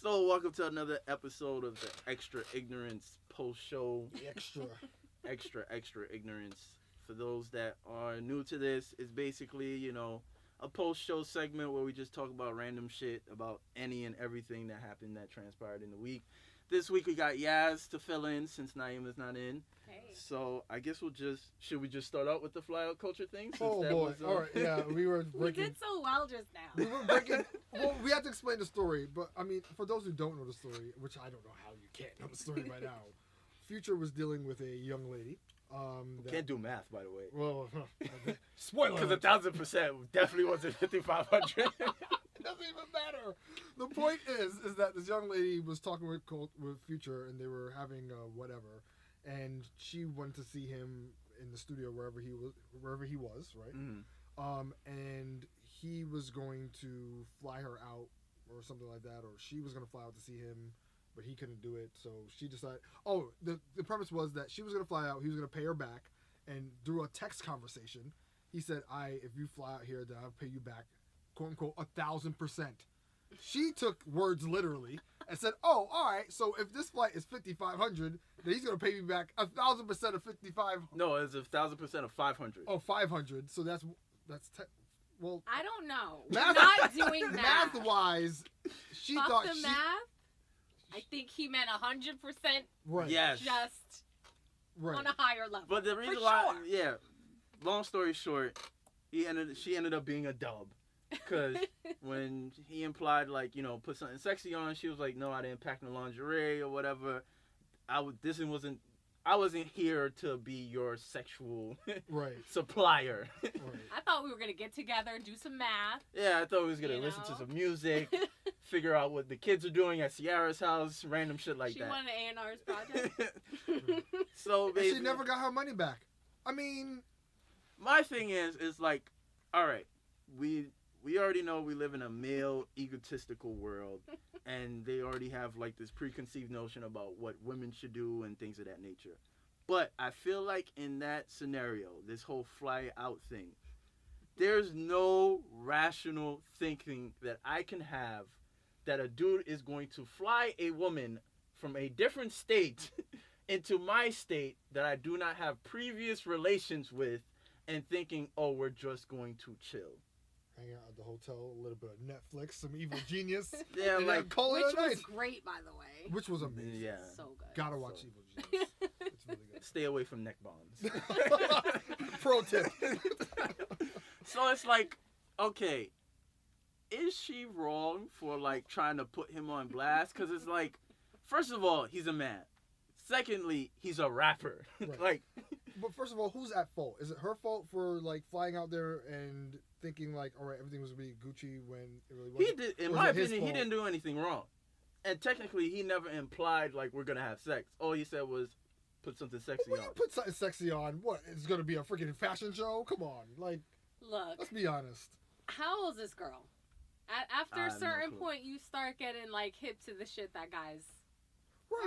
So, welcome to another episode of the Extra Ignorance post show. Extra ignorance. For those that are new to this, it's basically, a post show segment where we just talk about random shit about any and everything that happened that transpired in the week. This week we got Yaz to fill in since Nieema's not in. Hey. So I guess should we just start out with the fly out culture thing? Oh boy! All right, yeah, we were We breaking. did so well just now. We were breaking. Well, we have to explain the story, but I mean, for those who don't know the story, which I don't know how you can't know the story by now, Future was dealing with a young lady. Can't do math, by the way. Well, spoiler. Because 1,000% definitely wasn't 5,500. It doesn't even matter. The point is that this young lady was talking with Future, and they were having whatever, and she wanted to see him in the studio wherever he was, right? Mm-hmm. And he was going to fly her out or something like that, or she was going to fly out to see him, but he couldn't do it, so she decided. Oh, the premise was that she was going to fly out, he was going to pay her back, and through a text conversation, he said, if you fly out here, then I'll pay you back, quote unquote, 1,000%. She took words literally and said, "Oh, all right. So if this flight is 5,500, then he's gonna pay me back 1,000% of 5,500." No, it's 1,000% of 500. Oh, 500. So that's well. I don't know. Math, We're not doing math. Math-wise, she Fuck thought the she. math. I think he meant 100%. Right. Yes. Just Right. on a higher level. But the reason For why, sure. yeah. Long story short, she ended up being a dub. Because when he implied, put something sexy on, she was like, no, I didn't pack no lingerie or whatever. I wasn't here to be your sexual Right. supplier. Right. I thought we were going to get together and do some math. Yeah, I thought we was going to listen to some music, figure out what the kids are doing at Sierra's house, random shit like she that. wanted A&R's project. So And basically, she never got her money back. I mean, my thing is like, all right, we already know we live in a male egotistical world, and they already have like this preconceived notion about what women should do and things of that nature. But I feel like in that scenario, this whole fly out thing, there's no rational thinking that I can have that a dude is going to fly a woman from a different state into my state that I do not have previous relations with, and thinking, oh, we're just going to chill. hang out at the hotel, a little bit of Netflix, some Evil Genius. Yeah, and like, call it Which a night. was great, by the way. Which was amazing. yeah. So good. Gotta watch So- Evil Genius. It's really good. Stay away from neck bombs. Pro tip. So it's like, okay, is she wrong for like trying to put him on blast? Because it's like, first of all, he's a man. Secondly, he's a rapper. Right. Like, But first of all, who's at fault? Is it her fault for like flying out there and thinking like, all right, everything was gonna be Gucci when it really wasn't? he did, in Or is my it his opinion, he fault? didn't do anything wrong. And technically, he never implied like we're gonna have sex. All he said was put something sexy When on. you put something sexy on, what? It's gonna be a freaking fashion show? Come on, like, Look, let's be honest. how old is this girl? After I a have no certain clue. point, you start getting like hip to the shit that guys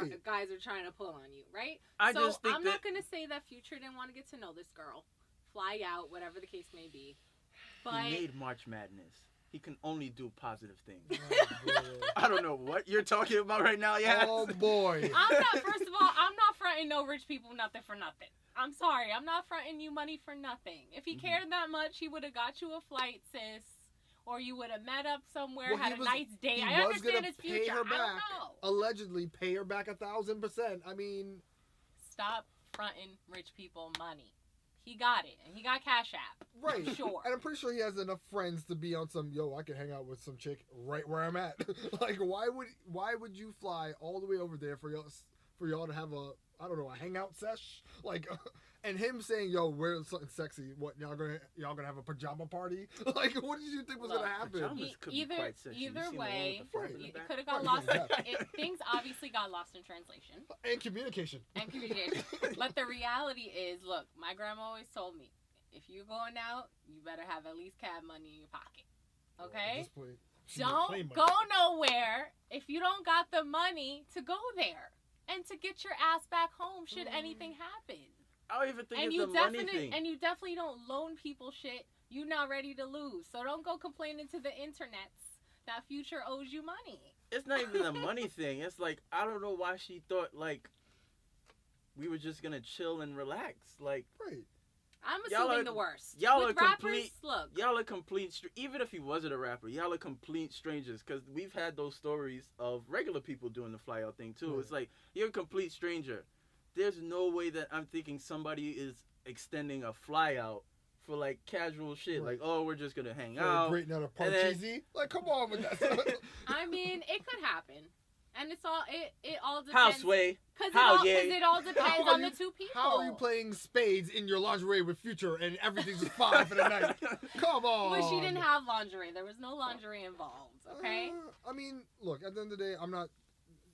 Right. are trying to pull on you, right? I so just think I'm that not gonna say that Future didn't want to get to know this girl, fly out, whatever the case may be. But he made March Madness. He can only do positive things. Oh, boy. I don't know what you're talking about right now, yeah. Oh boy. I'm not. First of all, I'm not fronting no rich people nothing for nothing. I'm sorry, I'm not fronting you money for nothing. If he Mhm. cared that much, he would have got you a flight, sis. Or you would have met up somewhere, Well, had he a was- nice date. he I was understand gonna his pay future. her I don't back. know. Allegedly pay her back 1,000%. I mean, Stop fronting rich people money. He got it, and he got Cash App. right. Sure. And I'm pretty sure he has enough friends to be on some, I can hang out with some chick right where I'm at. Like, why would you fly all the way over there for y'all to have a hangout sesh? Like, and him saying, wear something sexy. What, y'all gonna have a pajama party? Like, what did you think was Look, gonna happen? Pajamas could be quite sexy. You either seen the one way, with the fur in Right. the it back? could have got Right, lost. exactly. Things obviously got lost in translation And communication. and communication. But the reality is, look, my grandma always told me, if you're going out, you better have at least cab money in your pocket. At Okay? this point, she don't claim Don't money. go nowhere if you don't got the money to go there and to get your ass back home should anything happen. I don't even think And it's you the money definitely thing. don't loan people shit you not ready to lose. So don't go complaining to the internets that Future owes you money. it's not even a money thing. It's like I don't know why she thought like we were just gonna chill and relax. Like Right. I'm Y'all assuming are- the worst. y'all With are rappers, complete- look. y'all are complete. Even if he wasn't a rapper, y'all are complete strangers. Because we've had those stories of regular people doing the fly out thing too. Right. It's like you're a complete stranger. There's no way that I'm thinking somebody is extending a fly out for like casual shit. Right. Like, oh, we're just gonna hang For a out. great night of and then- Parcheesi. Like, come on with that. I mean, it could happen. And it all depends. How sway? Because How, it all depends How are on you- the two people. How are you playing spades in your lingerie with Future and everything's just fine for the night? Come on. But she didn't have lingerie. There was no lingerie involved, okay? I mean, look, at the end of the day,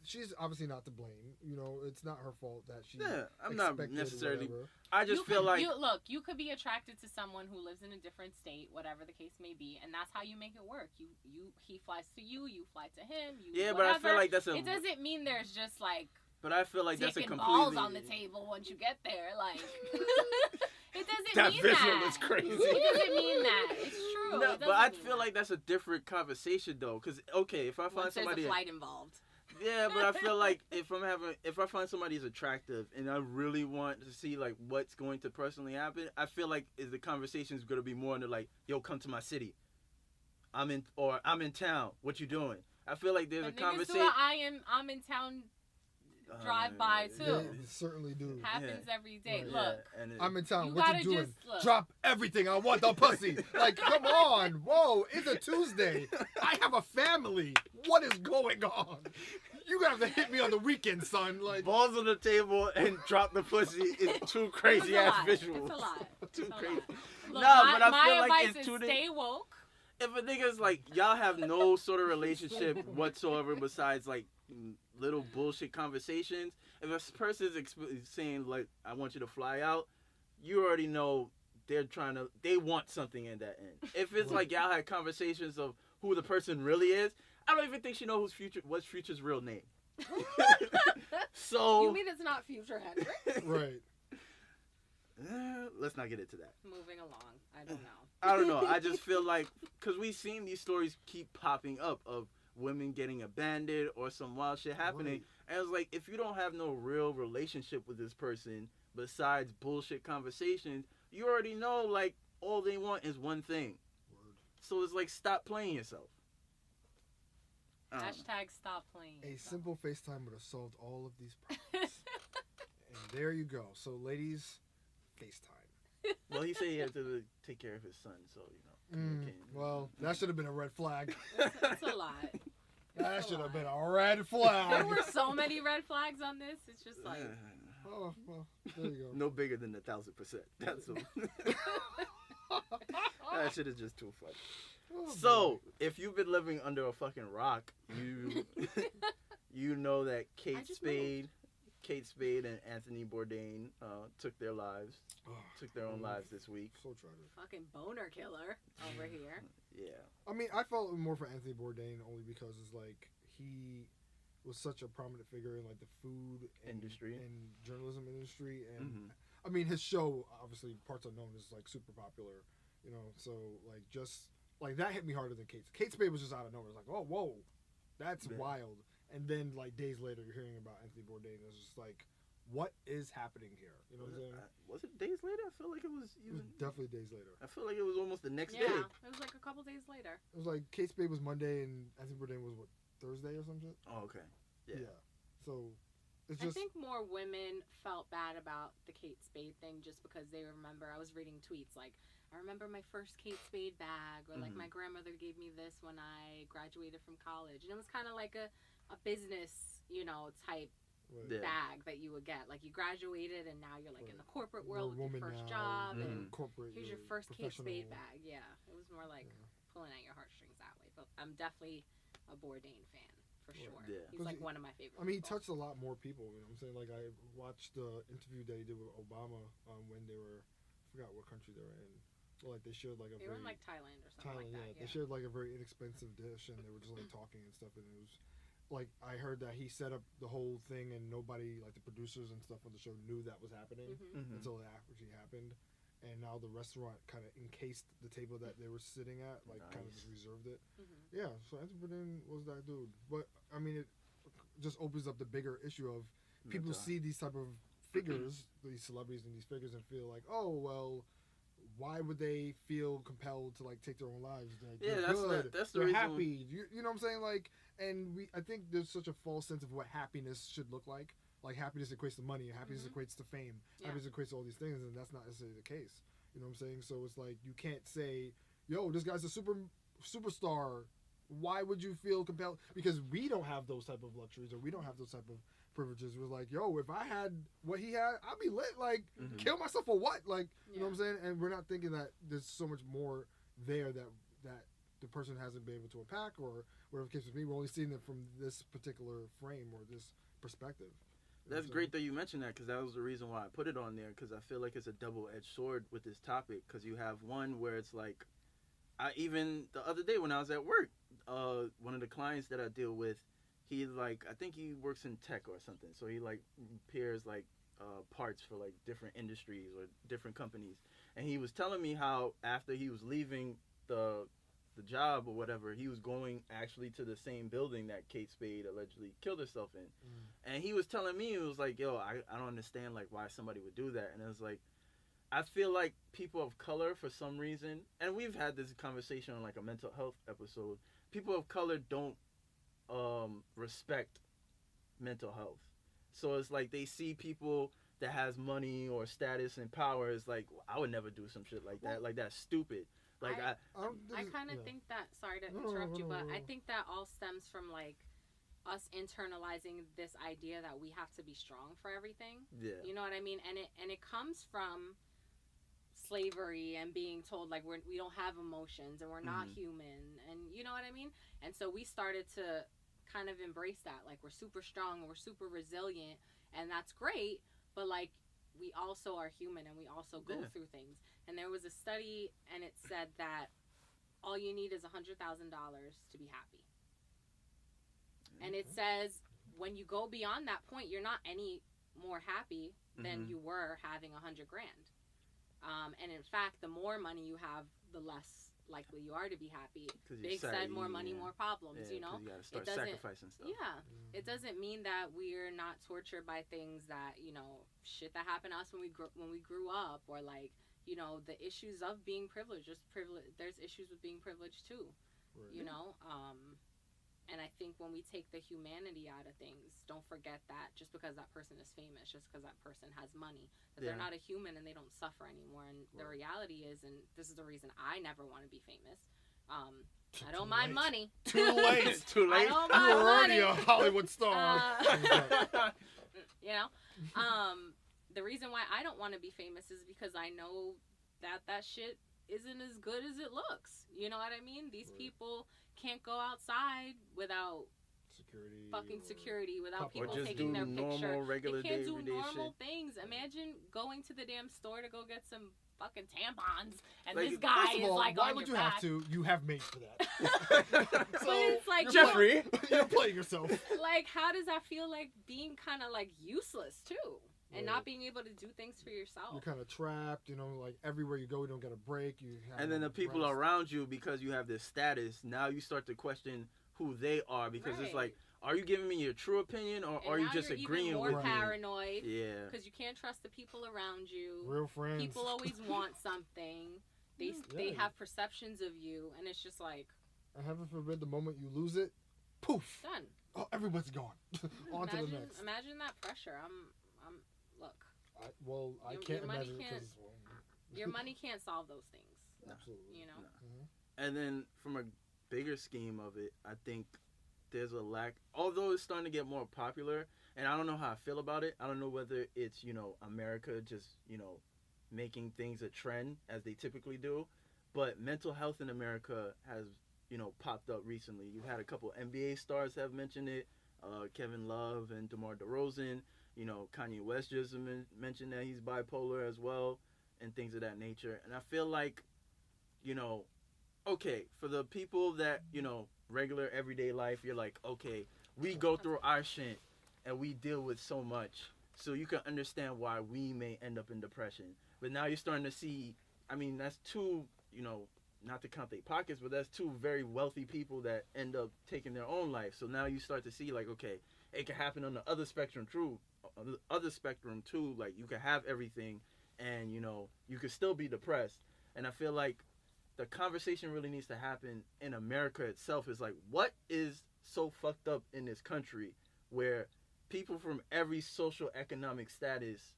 she's obviously not to blame. You know, it's not her fault that she Yeah, I'm not expected necessarily. whatever. I just feel like you could be attracted to someone who lives in a different state, whatever the case may be, and that's how you make it work. He flies to you, you fly to him. yeah, whatever. but I feel like that's a. It doesn't mean there's just like But I feel like that's a dick and completely. balls on the table once you get there. Like it doesn't That mean visual that. is crazy. It doesn't mean that. It's true. No, It but I doesn't mean feel that. like that's a different conversation though. Cause okay, if I find Once there's somebody, a flight involved. yeah, but I feel like if I find somebody who's attractive and I really want to see like what's going to personally happen, I feel like the conversation is gonna be more into like, yo, come to my city. I'm in town. What you doing? I feel like there's But a niggas do conversation. a I'm in town drive by too. They certainly do. Happens every day. Right. Look, and I'm in town. You What gotta you doing? just look. Drop everything. I want the pussy. Like, come on. Whoa, it's a Tuesday. I have a family. What is going on? You gonna have to hit me on the weekend, son. Like, balls on the table and drop the pussy is two it's crazy a ass lot. visuals. It's a lot. Too It's a crazy. lot. Look, Nah, my, but I my feel like advice it's is too stay woke. If a nigga's like, y'all have no sort of relationship whatsoever besides like little bullshit conversations, if a person's saying like, I want you to fly out, you already know they want something in that end. If it's like y'all had conversations of who the person really is, I don't even think she knows what's Future's real name. So You mean it's not Future Hendrix? right. Let's not get into that. Moving along. I don't know. I don't know. I just feel like, because we've seen these stories keep popping up of women getting abandoned or some wild shit happening. Right. And it's like, if you don't have no real relationship with this person besides bullshit conversations, you already know, like, all they want is one thing. Word. So it's like, stop playing yourself. I don't know. Hashtag stop playing. A yourself. simple FaceTime would have solved all of these problems. And there you go. So, ladies, FaceTime. Well, he said he had to take care of his son, so, you know. okay. Well, that should have been a red flag. It's a lot. That It's a should have lot. been a red There flag. were so many red flags on this. It's just like Oh, well, there you go. No bigger than 1,000%. That's all. That shit is just too funny. Oh, So, if you've been living under a fucking rock, you know that I Kate just Spade and Anthony Bourdain took their lives, boy. took their own lives this week. So tragic. fucking boner killer over here. Yeah. I mean, I felt more for Anthony Bourdain only because it's like he was such a prominent figure in like the food Industry. and journalism industry, and Mhm. I mean his show, obviously Parts Unknown, is like super popular, you know. So like just like that hit me harder than Kate. Kate Spade was just out of nowhere. It's like, oh whoa, that's Yeah. wild. And then like days later, you're hearing about Anthony Bourdain. It's just like, what is happening here? You know what I'm saying? Was it days later? I feel like it was It was even. definitely days later. I feel like it was almost the next Yeah, day. it was like a couple days later. It was like Kate Spade was Monday and Anthony Bourdain was what, Thursday or something. Oh, okay. Yeah. So it's I just think more women felt bad about the Kate Spade thing just because they remember. I was reading tweets like, I remember my first Kate Spade bag, or like Mhm. my grandmother gave me this when I graduated from college, and it was kind of like a business, you know, type right. Yeah. bag that you would get. Like you graduated and now you're like in the corporate world You're a with your woman first now, job, you're and corporate. here's your you're first Kate Spade professional. bag. Yeah, it was more like Yeah. pulling at your heartstrings that way. But I'm definitely a Bourdain fan for Right. sure. Yeah. He's 'Cause like he- one of my favorites. I mean, he touched a lot more people. You know what I'm saying? Like, I watched the interview that he did with Obama when they were, I forgot what country they were in. Well, like, they shared, like, a They very... were in like Thailand or something Thailand, like that. They shared, like, a very inexpensive dish, and they were just, like, talking and stuff, and it was... Like, I heard that he set up the whole thing, and nobody, like, the producers and stuff on the show knew that was happening Mhm. Mhm. until it actually happened. and now the restaurant kind of encased the table that they were sitting at, like kind of reserved it. Mm-hmm. Yeah, so Anthony Bourdain was that dude. But I mean, it just opens up the bigger issue of people see these type of figures, these celebrities and these figures, and feel like, oh well, why would they feel compelled to like take their own lives? Like, they're good, that's the they're reason. happy. You know what I'm saying? Like, and I think there's such a false sense of what happiness should look like. Like happiness equates to money, happiness equates to fame, happiness equates to all these things, and that's not necessarily the case. You know what I'm saying? So it's like you can't say, "Yo, this guy's a superstar." Why would you feel compelled? Because we don't have those type of luxuries, or we don't have those type of privileges. We're like, "Yo, if I had what he had, I'd be lit. Like, kill myself for what? Like, you know what I'm saying?" And we're not thinking that there's so much more there that the person hasn't been able to unpack, or whatever the case with me. We're only seeing it from this particular frame or this perspective. That's great that you mentioned that, because that was the reason why I put it on there, because I feel like it's a double-edged sword with this topic, because you have one where it's like, even the other day when I was at work, one of the clients that I deal with, he like, I think he works in tech or something, so he like repairs like parts for like different industries or different companies, and he was telling me how after he was leaving the job or whatever, he was going actually to the same building that Kate Spade allegedly killed herself in. And he was telling me, it was like, yo, I don't understand like why somebody would do that. And it was like, I feel like people of color, for some reason, and we've had this conversation on like a mental health episode, people of color don't respect mental health. So it's like they see people that has money or status and power, is like, I would never do some shit like that. Like, that's stupid. Like I kind of think that, sorry to interrupt you, but I think that all stems from like us internalizing this idea that we have to be strong for everything. Yeah. You know what I mean? And it comes from slavery and being told like we don't have emotions and we're not human, and you know what I mean? And so we started to kind of embrace that, like we're super strong, we're super resilient, and that's great, but like we also are human and we also go through things. And there was a study, and it said that all you need is $100,000 to be happy. And it says when you go beyond that point, you're not any more happy than you were having $100,000. And in fact, the more money you have, the less likely you are to be happy. Big said, more money, more problems. You know, you gotta start sacrificing stuff. Yeah, it doesn't mean that we're not tortured by things that, you know, shit that happened to us when we grew up, or like, you know, the issues of being privileged. There's issues with being privileged too. Right. You know, and I think when we take the humanity out of things, don't forget that just because that person is famous, just because that person has money, that they're not a human and they don't suffer anymore. And the reality is, and this is the reason I never want to be famous, I don't mind money. Too late. It's too late. I don't mind money. You're already a Hollywood star. You know, the reason why I don't want to be famous is because I know that shit isn't as good as it looks. You know what I mean? These people can't go outside without security, without people taking their picture. Regular they can't do everyday normal shit. Things. Imagine going to the damn store to go get some fucking tampons, and like, this guy is like why on would your you back. have to? You have made for that. But it's like, Jeffrey, you're playing yourself. Like, how does that feel? Like being kind of like useless too, and not being able to do things for yourself. You're kind of trapped, you know, like everywhere you go, you don't get a break. And then the people around you, because you have this status, now you start to question who they are, because it's like, are you giving me your true opinion, or are you just agreeing with me? Even more paranoid. Yeah. Because you can't trust the people around you. Real friends. People always want something. They have perceptions of you, and it's just like. And heaven forbid, the moment you lose it, poof. Done. Oh, everyone's gone. On to the next. Imagine that pressure. Look. I can't imagine it. Your money can't solve those things. Absolutely. You know. No. And then from a bigger scheme of it, I think there's a lack, although it's starting to get more popular, and I don't know how I feel about it. I don't know whether it's, you know, America just, you know, making things a trend as they typically do, but mental health in America has, you know, popped up recently. You've had a couple NBA stars have mentioned it, Kevin Love and DeMar DeRozan. You know, Kanye West just mentioned that he's bipolar as well, and things of that nature. And I feel like, you know, okay, for the people that, you know, regular everyday life, you're like, okay, we go through our shit and we deal with so much, so you can understand why we may end up in depression. But now you're starting to see, I mean, that's two, you know, not to count their pockets, but that's two very wealthy people that end up taking their own life. So now you start to see, like, okay, it can happen on the other spectrum too. Like, you can have everything, and, you know, you could still be depressed. And I feel like the conversation really needs to happen in America itself. Is like, what is so fucked up in this country where people from every social economic status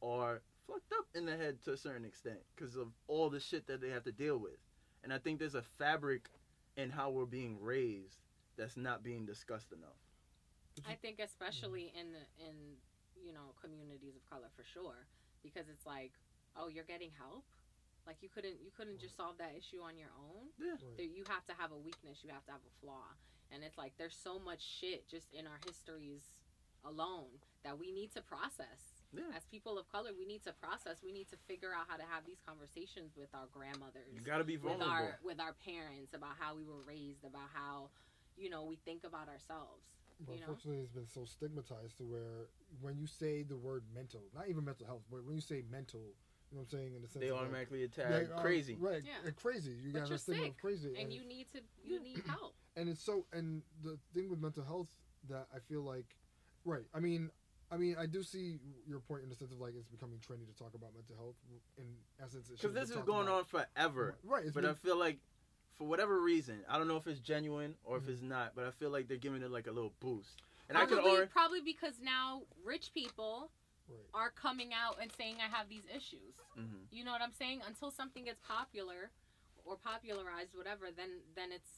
are fucked up in the head to a certain extent because of all the shit that they have to deal with. And I think there's a fabric in how we're being raised that's not being discussed enough. I think especially in you know, communities of color, for sure, because it's like, oh, you're getting help. Like, you couldn't just solve that issue on your own. Yeah. Right. You have to have a weakness. You have to have a flaw. And it's like, there's so much shit just in our histories alone that we need to process. Yeah. As people of color, we need to process. We need to figure out how to have these conversations with our grandmothers. You gotta be vulnerable. With our parents, about how we were raised, about how, you know, we think about ourselves. But You know? unfortunately, it's been so stigmatized to where when you say the word mental, not even mental health, but when you say mental, you know what I'm saying, in the sense They of automatically like, attack crazy. Right, Yeah. crazy. You But got you're a stigma sick, of crazy. and you need help. And it's so, and the thing with mental health that I feel like, right, I mean, I do see your point in the sense of like it's becoming trendy to talk about mental health in essence. Because this is going on forever. Right. But I feel like, for whatever reason, I don't know if it's genuine or if it's not, but I feel like they're giving it like a little boost. And Probably because now rich people are coming out and saying I have these issues. Mm-hmm. You know what I'm saying? Until something gets popular or popularized, whatever, then it's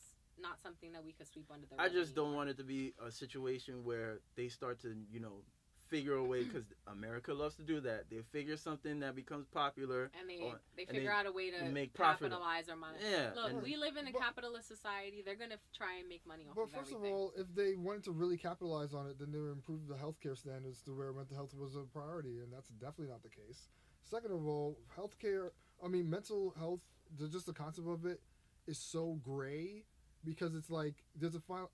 not something that we could sweep under the rug. I just anymore. don't want it to be a situation where they start to, you know, figure a way, because America loves to do that. They figure something that becomes popular, and they figure out a way to make profit. capitalize or money. Yeah. Look, we live in a capitalist society. They're gonna try and make money off of everything. But first of all, if they wanted to really capitalize on it, then they would improve the healthcare standards to where mental health was a priority, and that's definitely not the case. Second of all, mental health, just the concept of it is so gray, because it's like there's a file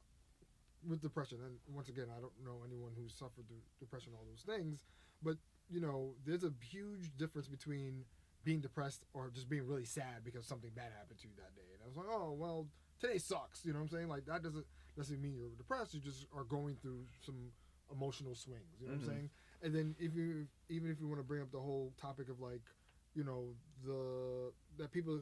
with depression, and once again, I don't know anyone who's suffered through depression, all those things, but you know, there's a huge difference between being depressed or just being really sad because something bad happened to you that day. And I was like, oh well, today sucks. You know what I'm saying? Like, that doesn't necessarily mean you're depressed. You just are going through some emotional swings. You know what I'm saying? And then even if you want to bring up the whole topic of like, you know, people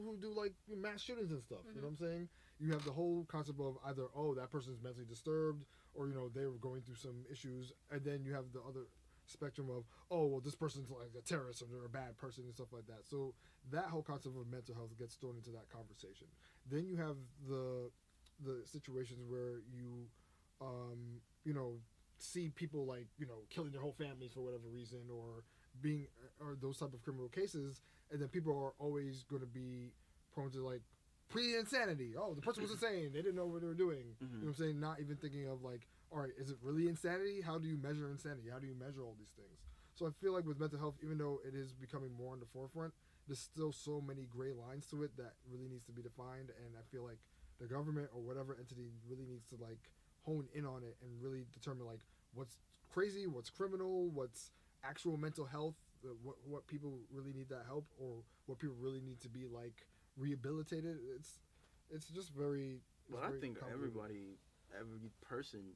who do like mass shootings and stuff. You know what I'm saying? You have the whole concept of either, oh, that person's mentally disturbed, or, you know, they were going through some issues, and then you have the other spectrum of, oh, well, this person's like a terrorist or they're a bad person and stuff like that. So that whole concept of mental health gets thrown into that conversation. Then you have the situations where you, you know, see people like, you know, killing their whole families for whatever reason, or those type of criminal cases, and then people are always going to be prone to like pre-insanity. Oh, the person was insane. They didn't know what they were doing. You know what I'm saying? Not even thinking of like, all right, is it really insanity? How do you measure insanity? How do you measure all these things? So I feel like with mental health, even though it is becoming more on the forefront, there's still so many gray lines to it that really needs to be defined. And I feel like the government or whatever entity really needs to like hone in on it and really determine like what's crazy, what's criminal, what's actual mental health, what people really need that help, or what people really need to be like rehabilitated. It's just very. Well, I think every person,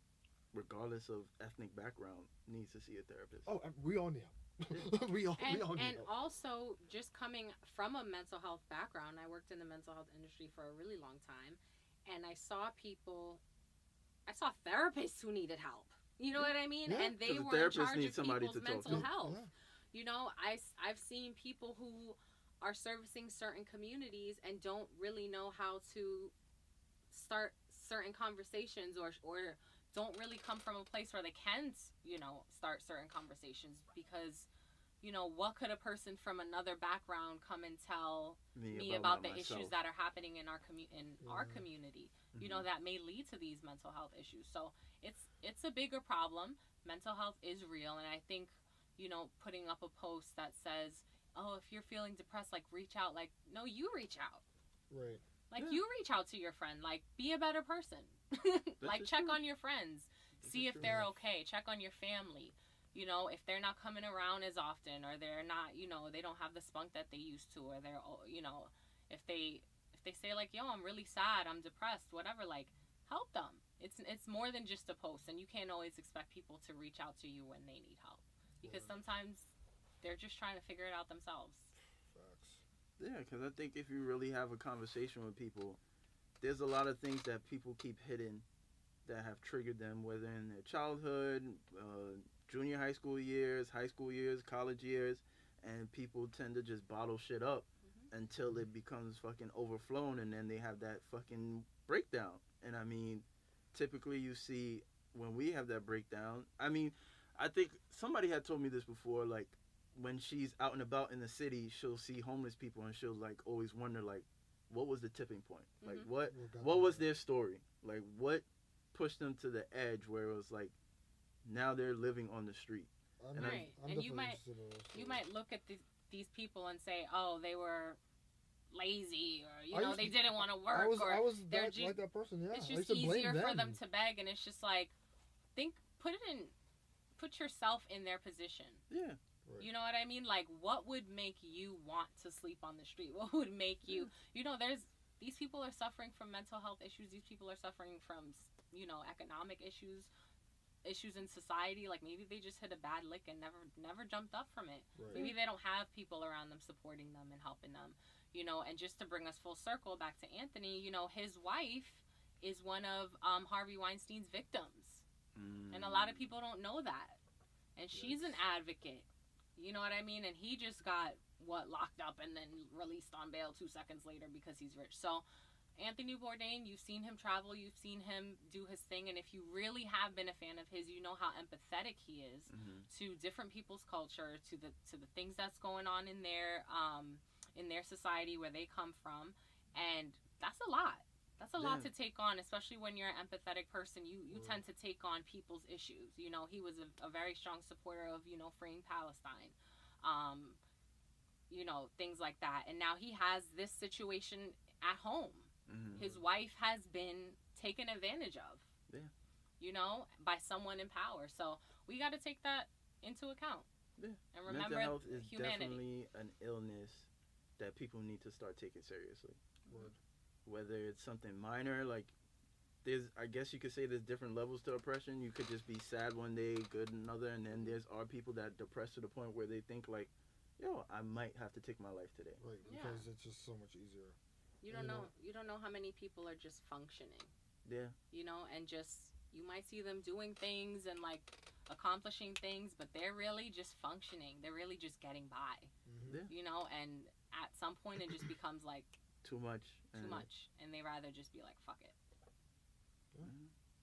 regardless of ethnic background, needs to see a therapist. Oh, we all need help. we all need help. And also, just coming from a mental health background, I worked in the mental health industry for a really long time, and I saw therapists who needed help. You know what I mean? Yeah. And they were in charge of people's mental health. Yeah. You know, I've seen people who are servicing certain communities and don't really know how to start certain conversations, or don't really come from a place where they can, you know, start certain conversations, because, you know, what could a person from another background come and tell me about the issues that are happening in our community, you know, that may lead to these mental health issues. So it's a bigger problem. Mental health is real, and I think, you know, putting up a post that says, oh, if you're feeling depressed, like, reach out. Like, no, you reach out. Right. Like, you reach out to your friend. Like, be a better person. Like, check on your friends. See if they're okay. Check on your family. You know, if they're not coming around as often, or they're not, you know, they don't have the spunk that they used to, or they're, you know, if they say like, yo, I'm really sad, I'm depressed, whatever, like, help them. It's more than just a post, and you can't always expect people to reach out to you when they need help, because sometimes they're just trying to figure it out themselves. Facts. Yeah, because I think if you really have a conversation with people, there's a lot of things that people keep hidden that have triggered them, whether in their childhood, junior high school years, college years, and people tend to just bottle shit up until it becomes fucking overflown, and then they have that fucking breakdown. And I mean, typically you see when we have that breakdown, I mean, I think somebody had told me this before, like, when she's out and about in the city, she'll see homeless people and she'll like always wonder, like, what was the tipping point? Like, what was their story? Like, what pushed them to the edge where it was like, now they're living on the street. Right. And you might look at these people and say, oh, they were lazy, or, you know, they didn't want to work. I was just, like that person, yeah. It's just easier for them to beg, and it's just like, put yourself in their position. Yeah. Right. You know what I mean? Like, what would make you want to sleep on the street? What would make you, you know, these people are suffering from mental health issues. These people are suffering from, you know, economic issues in society. Like, maybe they just hit a bad lick and never jumped up from it. Right. Maybe they don't have people around them supporting them and helping them, you know. And just to bring us full circle back to Anthony, you know, his wife is one of Harvey Weinstein's victims. And a lot of people don't know that. And she's an advocate. You know what I mean? And he just got, locked up and then released on bail 2 seconds later because he's rich. So, Anthony Bourdain, you've seen him travel, you've seen him do his thing, and if you really have been a fan of his, you know how empathetic he is to different people's culture, to the things that's going on in their society where they come from, and that's a lot. That's a lot to take on, especially when you're an empathetic person. You tend to take on people's issues. You know, he was a very strong supporter of, you know, freeing Palestine. You know, things like that. And now he has this situation at home. His wife has been taken advantage of. Yeah. You know, by someone in power. So we got to take that into account. Yeah. And remember, mental health is humanity. Definitely an illness that people need to start taking seriously. Whether it's something minor, like, I guess you could say there's different levels to oppression. You could just be sad one day, good another, and then there's people that depressed to the point where they think like, yo, I might have to take my life today. Right, because it's just so much easier. You don't know how many people are just functioning. Yeah. You know, and just, you might see them doing things and like accomplishing things, but they're really just functioning. They're really just getting by. Yeah. You know, and at some point it just becomes like too much, and they rather just be like, fuck it.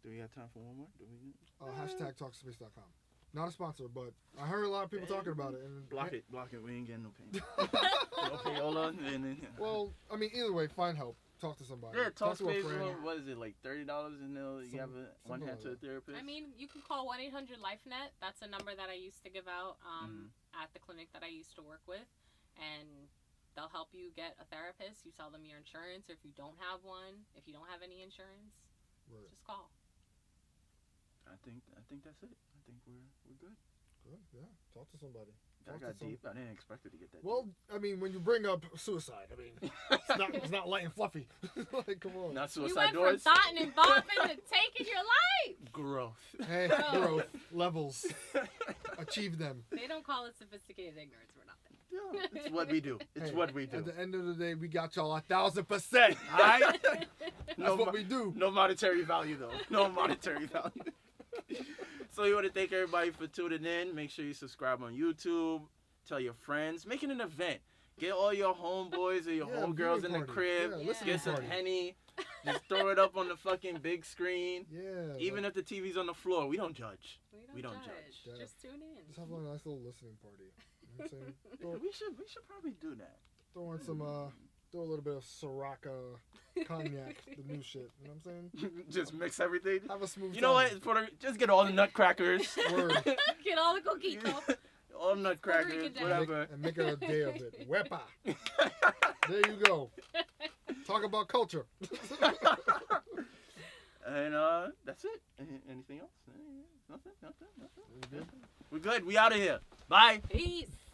Do we have time for one more? Hashtag talkspace.com. Not a sponsor, but I heard a lot of people talking about it. And block it. We ain't getting no pain. No payola. Well, I mean, either way, find help. Talk to somebody. Yeah, Talkspace. What is it, like $30, and you have one hand to a therapist? I mean, you can call 1-800-LIFE-NET. That's a number that I used to give out at the clinic that I used to work with, and they'll help you get a therapist. You tell them your insurance, or if you don't have one, if you don't have any insurance, just call. I think that's it. I think we're good. Good, yeah. Talk to somebody. That got deep. I didn't expect it to get that deep. Well, I mean, when you bring up suicide, I mean, it's not light and fluffy. Like, come on. Not suicide doors. You went from thought and involvement to taking your life. Growth. Hey, growth. Levels. Achieve them. They don't call it sophisticated ignorance for nothing. Yeah, it's what we do. It's what we do. At the end of the day, we got y'all 1,000%. All right? That's what we do. No monetary value, though. No monetary value. So we want to thank everybody for tuning in. Make sure you subscribe on YouTube. Tell your friends. Make it an event. Get all your homeboys or your homegirls in the crib. Get some Henny. Just throw it up on the fucking big screen. Yeah. Even if the TV's on the floor, we don't judge. We don't judge. Just tune in. Just have a nice little listening party. You know what I'm saying? We should probably do that. Throw in some throw a little bit of Sriracha cognac, the new shit. You know what I'm saying? Just mix everything. Have a smooth. You know what? Just get all the nutcrackers. Get all the coquitos. All nutcrackers, whatever. And make it a day of it. Wepa. There you go. Talk about culture. And that's it. Anything else? No? Nothing. We're good. We out of here. Bye. Peace.